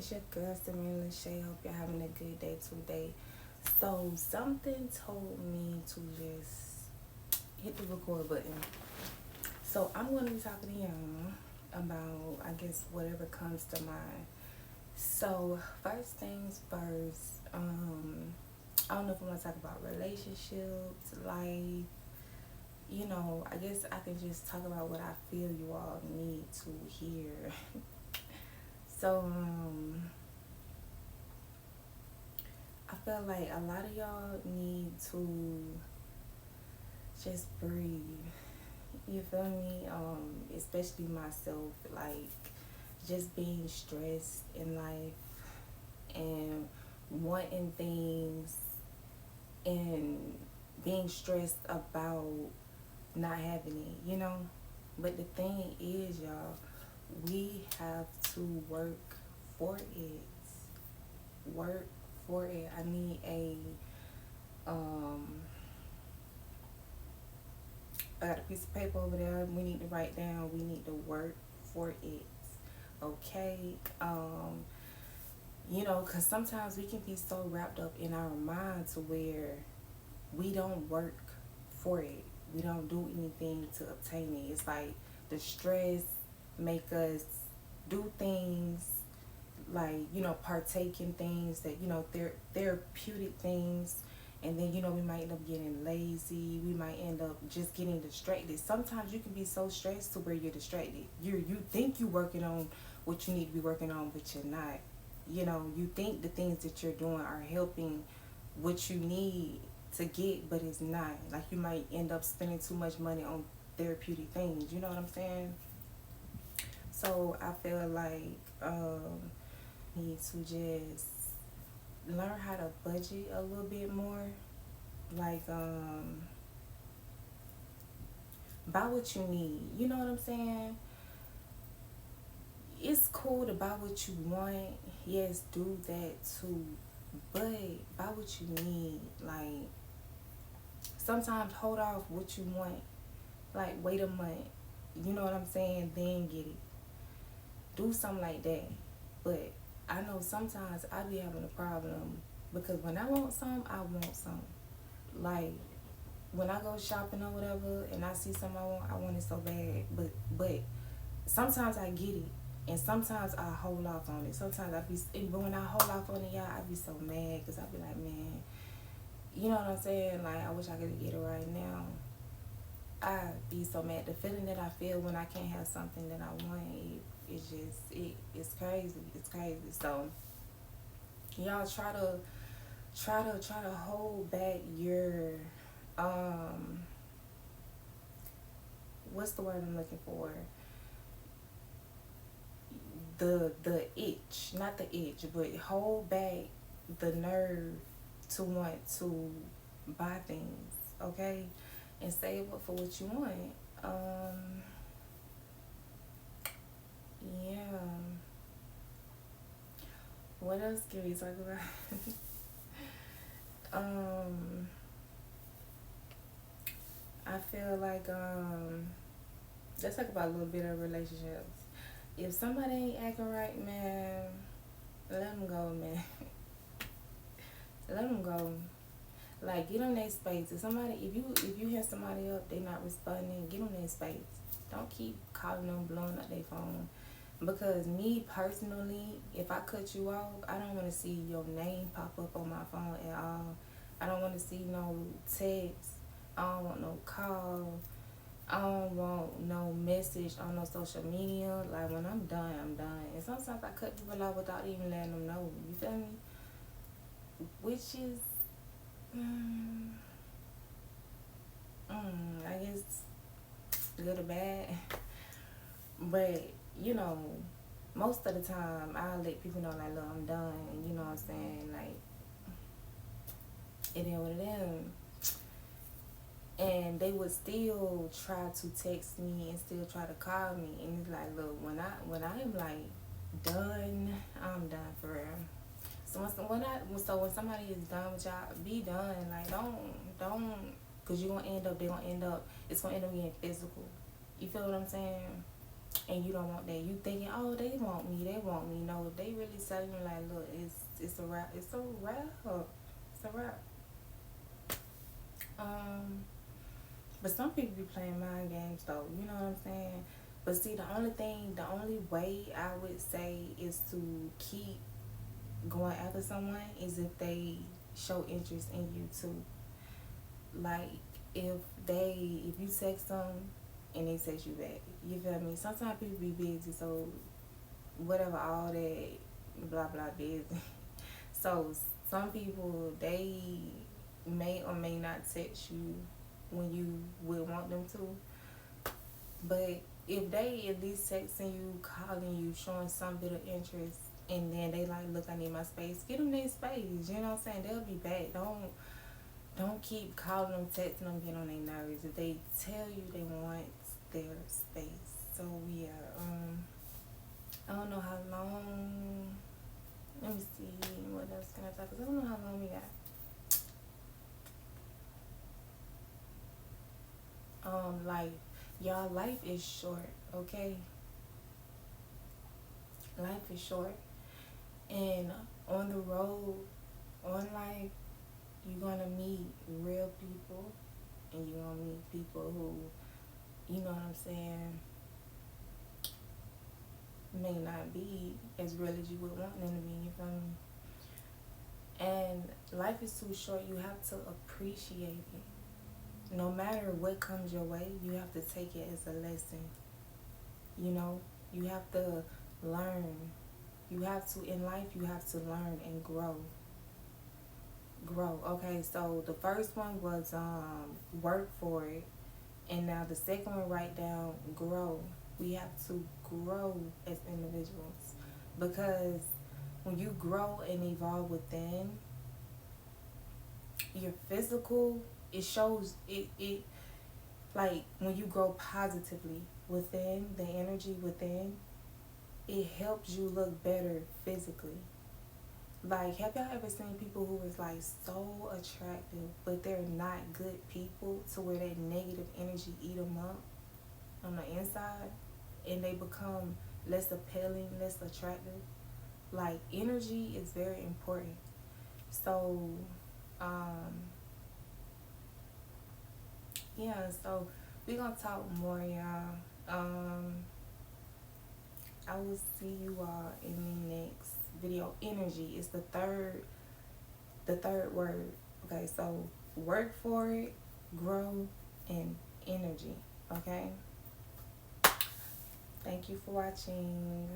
It's your girl Samira Lachey. Hope you're having a good day today. So something told me to just hit the record button. So I'm going to be talking to y'all about, I guess, whatever comes to mind. So first things first. I don't know if I'm going to talk about relationships, life. I guess I can just talk about what I feel you all need to hear. So I feel like a lot of y'all need to just breathe. You feel me? Especially myself, like just being stressed in life and wanting things and being stressed about not having it. But the thing is, y'all, we have to work for it. Work for it. I need um I got a piece of paper over there. We need to write down. We need to work for it. Okay. Because sometimes we can be so wrapped up in our mind to where we don't work for it. We don't do anything to obtain it. It's like the stress make us do things like, partake in things that, therapeutic things. And then, we might end up getting lazy. We might end up just getting distracted. Sometimes you can be so stressed to where you're distracted. You think you're working on what you need to be working on, but you're not. You think the things that you're doing are helping what you need to get, but it's not. Like, you might end up spending too much money on therapeutic things. You know what I'm saying? So I feel like need to just learn how to budget a little bit more. Like, buy what you need. You know what I'm saying? It's cool to buy what you want. Yes, do that too. But buy what you need. Like, sometimes hold off what you want. Like, wait a month. You know what I'm saying? Then get it. Do something like that. But I know sometimes I be having a problem because when I want something, I want something. Like, when I go shopping or whatever and I see something I want it so bad. But sometimes I get it. And sometimes I hold off on it. Sometimes but when I hold off on it, y'all, I be so mad because I be like, man, you know what I'm saying? Like, I wish I could get it right now. I be so mad. The feeling that I feel when I can't have something that I want, it's crazy. It's crazy. So y'all try to hold back your what's the word I'm looking for? The itch, not the itch, but hold back the nerve to want to buy things, okay? And save up for what you want. Yeah. What else can we talk about? I feel like let's talk about a little bit of relationships. If somebody ain't acting right, man, let them go, man. Let them go. Like, get on their space. If you hear somebody up, they not responding, get on their space. Don't keep calling them, blowing up their phone. Because me personally, if I cut you off, I don't want to see your name pop up on my phone at all. I don't want to see no text. I don't want no call. I don't want no message on no social media. Like, when I'm done, I'm done. And sometimes I cut people off without even letting them know. You feel me? Which is, I guess, good or bad. But, most of the time, I'll let people know, like, look, I'm done. You know what I'm saying? Like, it is what it is. And they would still try to text me and still try to call me. And it's like, look, when I'm like done, I'm done for real. So when somebody is done with y'all, be done. Like, don't, cause they gonna end up, it's gonna end up getting physical. You feel what I'm saying? and you don't want that. You thinking, oh, they want me, they want me. No, they really telling you like, look, it's a wrap, it's a wrap, it's a wrap. Um, but some people be playing mind games though. You know what I'm saying? But see, the only way I would say is to keep going after someone is if they show interest in you too. Like if if you text them and they text you back, you feel me? Sometimes people be busy, so whatever, all that blah blah busy. So some people, they may or may not text you when you would want them to, but if they at least texting you, calling you, showing some bit of interest, and then they like, look, I need my space, give them their space. You know what I'm saying? They'll be back. Don't keep calling them, texting them, getting on their nerves. If they tell you they want their space. So yeah, I don't know how long. Let me see what else can I talk. Cause I don't know how long we got. Life, y'all. Life is short. Okay, life is short, and on the road, on life, you're gonna meet real people, and you're gonna meet people who, you know what I'm saying, may not be as real as you would want them to be. You feel me? And life is too short. You have to appreciate it. No matter what comes your way, you have to take it as a lesson. You know, you have to learn. You have to, in life, you have to learn and grow. Grow. Okay, so the first one was work for it. And now the second one, write down grow. We have to grow as individuals, because when you grow and evolve within your physical, it shows it like when you grow positively within, the energy within, it helps you look better physically. Like, have y'all ever seen people who is like so attractive, but they're not good people, to where that negative energy eat them up on the inside, and they become less appealing, less attractive? Like, energy is very important. So, um, yeah, so we're gonna talk more, y'all. I will see you all in the next video. Energy is the third word. Okay, so work for it, grow, and energy. Okay? Thank you for watching.